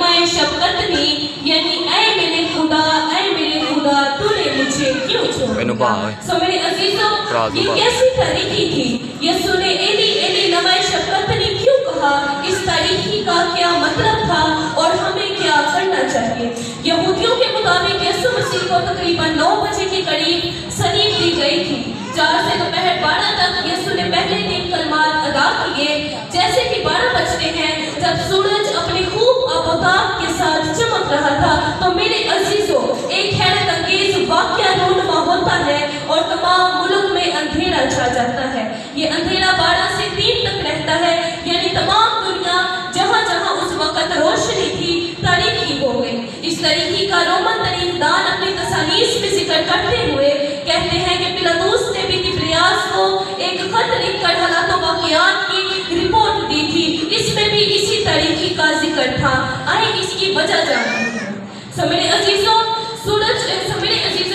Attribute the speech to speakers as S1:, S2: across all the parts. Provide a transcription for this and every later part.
S1: लम्हाए शफकत ने, यानी ऐ मेरे खुदा तूने मुझे क्यों छोड़ा। सो मेरे अजीजों, ये कैसी तारीखी थी? यीशु ने एली एली लम्हाए शफकत ने क्यों कहा? इस तारीखी का क्या मतलब था और हमें क्या करना चाहिए? यहूदियों के मुताबिक यीशु मसीह को तकरीबन 9 बजे के करीब सलीब दी गई थी। 4 से दोपहर 12 तक यीशु ने पहले 3 कलमात अदा किए। जैसे कि 12 बजते हैं, जब सूरज अपने खूब आबोताब के साथ चमक रहा था, तो मेरे अजीजों, एक हैरत अंगेज वाक़या रूनुमा होता है और तमाम मुल्क में अंधेरा छा जाता है। ये अंधेरा 12 से 3 तक रहता है, यानी तमाम दुनिया जहाँ जहाँ उस वक़्त रोशनी थी तारीकी हो गई। इस तारीकी का रोमन तारीखदान अपनी तसानीस में जिक्र करते हुए कहते हैं कि पिलातुस ने भी तिब्रियास को एक खत लिखकर हालात वाक़ियात की रिपोर्ट दी थी। इसमें भी इसी तारीकी का जिक्र था। आइए इसकी वजह जानते हैं। मेरे अजीजों,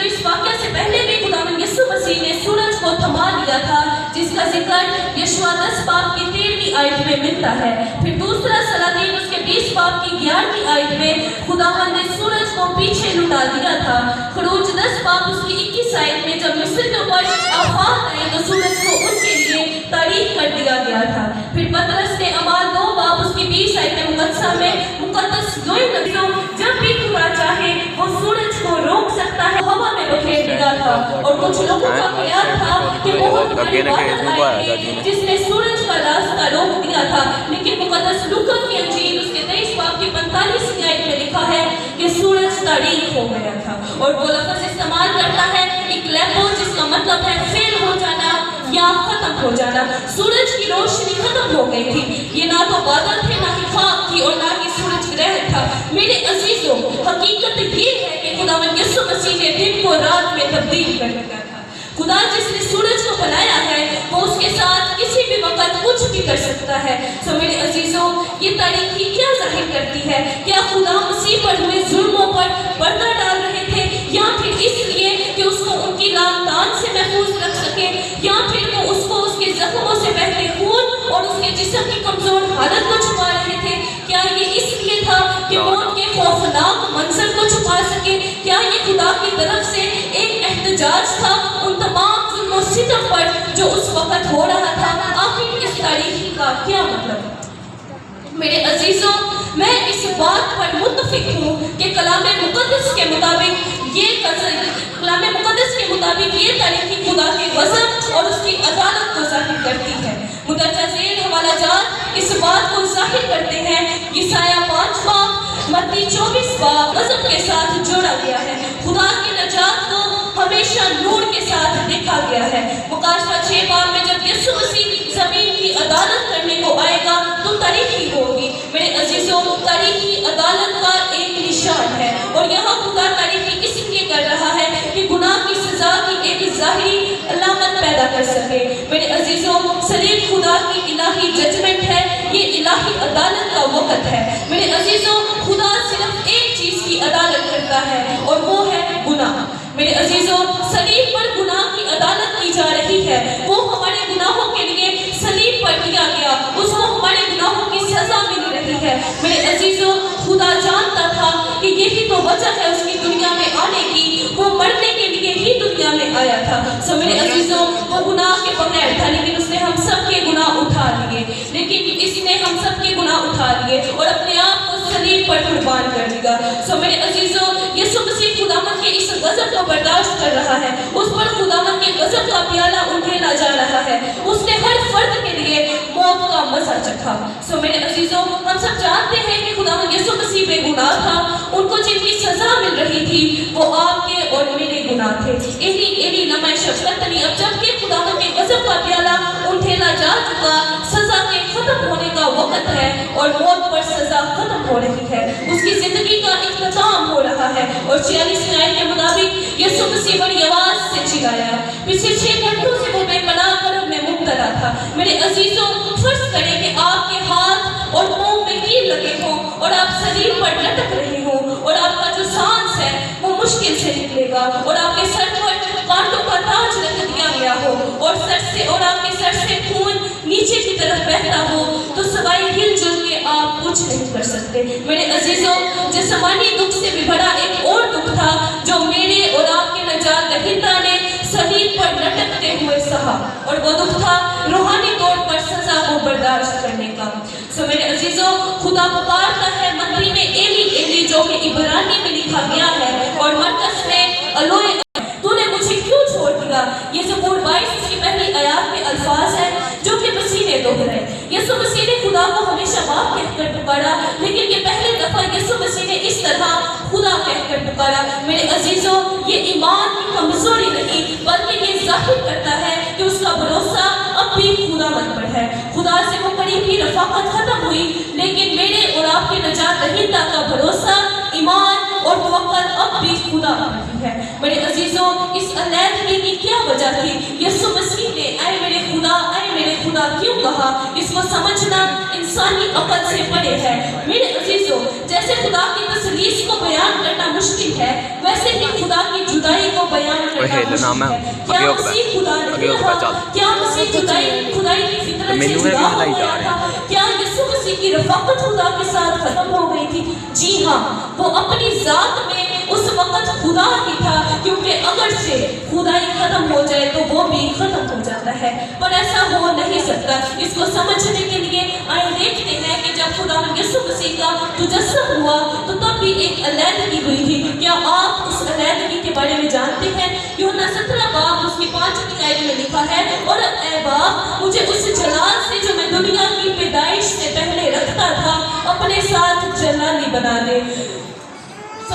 S1: इस वाक़या से पहले भी खुदावंद यीशु मसीह ने सूरज को थमा लिया था, जिसका जिक्र यशवा 10 बाब की 13वीं आयत में मिलता है। फिर दूसरा सलातीन उसके 20 बाब की 11वीं आयत में खुदावंद ने सूरज को पीछे लुटा दिया था। खरूज 10 बाब उसकी 21 आयत में जब मिस्र के ऊपर आफात आई तो सूरज को उनके लिए तारीफ कर दिया गया था। फिर पतरस ने अमाल 2 बाब उसकी 20 आयत मुक़द्दसा में मुक़द्दस जब भी खुदा चाहे वो सूरज को रोक सकता है, हवा में बखेर दिया था। और कुछ लोगों का ख्याल था कि बहुत बड़ी बादल आएंगे जिसने सूरज का रास्ता रोक दिया था, लेकिन मुक़द्दस लूका की अंजील उसके 23 बाब की 45वीं आयत में लिखा है कि सूरज तारीक हो गया था। और वो लफ्ज़ इस्तेमाल करता है इक्लेपो, जिसका मतलब है फेल हो जाना या खत्म हो जाना। सूरज की रोशनी खत्म हो गई थी। ये ना तो बादल थे, ना ही खाक थी और ना ही सूरज ग्रहण था। मेरे अजीजों, हकीकत ये है कि खुदावंद यीशु मसीह ने दिन को रात में तब्दील कर दिया था। खुदा जिसने सूरज को बनाया है वो उसके साथ किसी भी वक्त कुछ भी कर सकता है। सो मेरे अजीजों, ये तारीखी क्या जाहिर करती है? क्या खुदा मसीह पर हुए जुल्मों पर पर्दा डाल रहे थे, या फिर इसलिए कि उसको उनकी लानतान से महफूज रख सके, या फिर वो उसको उसके जख्मों से बहते खून और उसके जिस्म की कमजोर हालत को छुपा रहे थे? क्या ये इसलिए था कि वो उनके खौफनाक मंजर को छुपा सके? क्या ये खुदा की तरफ से एक एहतजाज था उन तमाम जुल्म सितम पर जो उस वक्त हो रहा था? आखिर इस तारीखी का क्या मतलब? मेरे अजीजों, मैं इस बात पर मुत्तफिक हूँ कि कलाम मुक़द्दस के मुताबिक ये तारीखी खुदा के गज़ब और उसकी अदालत को ज़ाहिर करती है। मुदर्जा ज़ेल हवाला जात इस बात को ज़ाहिर करते हैं। यसाया 5 बाब, मत्ती 24 बाब गज़ब के साथ जोड़ा गया है। खुदा की नजात को हमेशा नूर के साथ देखा गया है। मुकाशवा 6 बाब में जब यीशु मसीह ज़मीन की अदालत करने को आएगा तो तारीखी होगी। मेरे अजीजों, तारीखी अदालत का एक निशान है और यहाँ खुदा तारीखी इसलिए कर रहा है कि गुनाह की सजा की एक ज़ाहिरी अलामत पैदा कर सके। मेरे अजीजों, सलीब खुदा की इलाही जजमेंट है, ये इलाही अदालत का वक़्त है। मेरे अजीजों, खुदा सिर्फ एक चीज़ की अदालत करता है और वो है गुनाह। मेरे अजीजों, सलीब पर गुनाह की अदालत की जा रही है। वो हमारे गुनाहों के लिए सलीब पर दिया गया, उसको हमारे गुनाहों की सजा मिल रही है। मेरे अजीजों, खुदा जानता था कि यही तो वजह है उसकी दुनिया में आने की। वो मरने के लिए ही दुनिया में आया था। सो मेरे अजीजों, वो गुनाह के बगैर था, लेकिन उसने हम सब के गुनाह उठा लिए। लेकिन इसने हम सब के गुनाह उठा लिए और अपने आप को सलीब पर कुर्बान कर दिया। सो मेरे अजीजों, यीशु मसीह खुदावंद के इस गज़ब को बर्दाश्त कर रहा है। उस पर खुदावंद के गज़ब का प्याला उंडेला जा रहा है। उसने हर फर्द के लिए मौत का मजा चखा। सो मेरे अजीजों, हम सब जानते हैं कि खुदावंद यीशु मसीह बेगुनाह था। उनको जिनकी सजा मिल रही थी वो आपके और मेरे गुनाह थे। एली एली लम्हाए शफ़क़त ने, अब जबकि खुदावंद के गज़ब का प्याला उंडेला जा चुका, सजा के खत्म होने का वक़्त है और मौत पर सजा खत्म हो रही है। उसकी जिंदगी का इख्तिताम हो रहा है और 46 आयत के मुताबिक यीशु मसीह बड़ी आवाज से चिल्लाया। पिछले 6 घंटों से वो बेपनाह कर्ब में मुब्तला था। मेरे अजीजों, फर्ज करें कि आपके हाथ और पाँव में कील लगे हों और आप सलीब पर लटक रहे हों और आपका जो सांस है वो मुश्किल से निकलेगा और आपके सर पर कांटों का ताज रख दिया गया ہو اور سر سے اور آپ کے سر سے خون نیچے کی طرف بہتا ہو تو سوائے ہل جل کے آپ کچھ نہیں کر سکتے۔ میرے عزیزوں، جسمانی دکھ سے بھی بڑا ایک اور دکھ تھا جو میرے اور آپ کے نجات دہندہ نے صلیب پر لٹکتے ہوئے سہا، اور وہ دکھ تھا روحانی طور پر سزا کو برداشت کرنے کا۔ میرے عزیزوں، خدا پکارتا ہے مندی میں ایلی ایلی، جو کہ عبرانی میں لکھا گیا ہے، اور مرکز میں الوئے تو نے مجھے کیوں چھوڑ دیا۔ یہ زبور 22 اس کی پہلی آیات کے الفاظ ہیں جو کہ مسیح نے دوہرائے۔ یسوع مسیح نے خدا کو ہمیشہ باپ کہہ کر پکارا، لیکن یہ پہلی دفعہ یسوع مسیح نے اس طرح خدا کہہ کر پکارا۔ میرے عزیزوں، یہ ایمان کی کمزوری نہیں بلکہ یہ ظاہر کرتا ہے کہ اس کا بھروسہ اب بھی خدا مند پر ہے۔ خدا سے وہ قریبی رفاقت ختم ہوئی، لیکن میرے اور آپ کے نجات دہندہ کا بھروسہ، ایمان اور توکل اب بھی خدا پر ہی ہے۔ میرے عزیزوں، اس علیحدگی کی کیا وجہ تھی؟ یسوع مسیح نے اے میرے خدا کیوں کہا؟ اس کو سمجھنا انسانی عقل سے پرے ہے۔ میرے عزیزوں، جیسے خدا کی تثلیث کو بیان کرنا مشکل ہے، ویسے ہی خدا کی جدائی کو بیان کرنا مشکل ہے۔ کیا مسیح خدا نہیں رہا؟ کیا مسیح خدائی کی فطرت سے جدا ہو گیا تھا؟ کیا یسوع مسیح کی رفاقت خدا کے ساتھ ختم ہو گئی تھی؟ جی ہاں، وہ اپنی ذات میں اس وقت خدا ہی تھا، کیونکہ اگر سے خدائی ختم ہو جائے تو وہ بھی ختم ہو جاتا ہے، پر ایسا ہو نہیں سکتا۔ اس کو سمجھنے کے لیے آئے دیکھتے ہیں کہ جب خدا یسوع مسیح کا تجسم ہوا تو تب بھی ایک علیحدگی ہوئی تھی۔ کیا آپ اس علیحدگی کے بارے میں جانتے ہیں؟ یوحنا 17 باب اس کی 5ویں آیت میں لکھا ہے، اور اے باپ، مجھے اس جلال سے جو میں دنیا کی پیدائش سے پہلے رکھتا تھا اپنے ساتھ جلالی بنا دے۔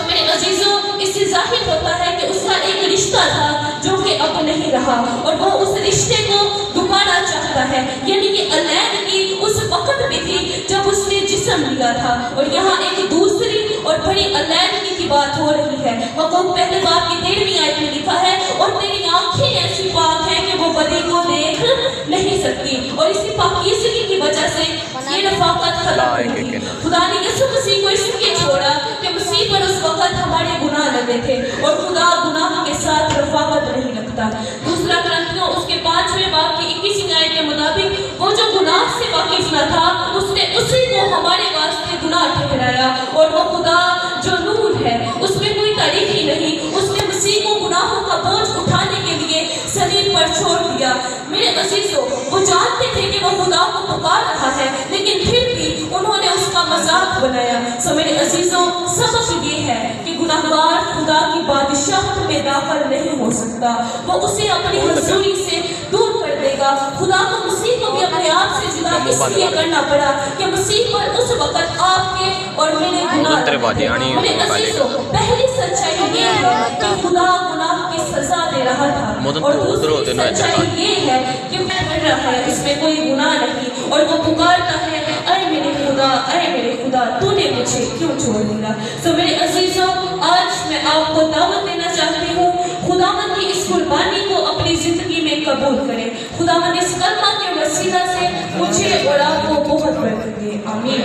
S1: میرے عزیزوں، اس سے ظاہر ہوتا ہے کہ اس کا ایک رشتہ تھا جو کہ اب نہیں رہا، اور وہ اس رشتے کو دوبارہ چاہتا ہے۔ یعنی کہ علیحدگی اس وقت بھی تھی جب اس نے جسم لیا تھا، اور یہاں ایک دوسری اور بڑی علیحدگی کی بات ہو رہی ہے۔ یعقوب پہلے باب کی 13ویں آیت میں لکھا ہے، اور تیری آنکھیں ایسی پاک ہیں کہ وہ بدی کو دیکھ نہیں سکتی، اور اسی پاکیزگی کی وجہ سے یہ رفاقت ختم ہوئی تھی۔ خدا نے یسوع مسیح کو اس لیے چھوڑا کہ مسیح پر اس وقت ہمارے گناہ لگے تھے، اور خدا گناہ کے ساتھ رفاقت نہیں رکھتا۔ دوسرا کرنتھیوں اس کے 5ویں باب کی 21ویں آیت کے مطابق وہ جو گناہ سے واقف نہ تھا، اس نے اسی کو ہمارے واسطے گناہ ٹھہرایا، اور وہ خدا جو نور ہے، اس میں کوئی تاریکی نہیں، اس نے مسیح کو گناہوں کا بوجھ اٹھانے کے لیے صلیب پر چھوڑ دیا۔ میرے عزیزوں، وہ جانتے تھے کہ وہ خدا کو پکار رہا ہے، لیکن پھر بھی انہوں نے اس کا مذاق بنایا۔ میرے عزیزوں، سبق یہ ہے کہ گناہگار خدا کی بادشاہت میں داخل نہیں ہو سکتا، وہ اسے اپنی حضوری سے دور کر دے گا۔ خدا کو مسیح کو بھی اپنے آپ سے جدا اس لیے کرنا پڑا کہ مسیح پر اس وقت آپ کے اور میرے گناہ لگے۔ میرے عزیزوں، پہلی سچائی یہ ہے کہ خدا گناہ کی سزا دے رہا تھا، اور دوسری سچائی یہ ہے کہ میں کر رہا ہے، اس میں کوئی گناہ نہیں، اور وہ پکارتا ہے، اے میرے خدا تو نے مجھے کیوں چھوڑ دیا۔ میرے عزیزوں، آج میں آپ کو دعوت دینا چاہتی ہوں، خداوند کی اس قربانی کو اپنی زندگی میں قبول کریں۔ خداوند اس کلمہ کے وسیلہ سے مجھے اور آپ کو بہت برکت دے۔ آمین۔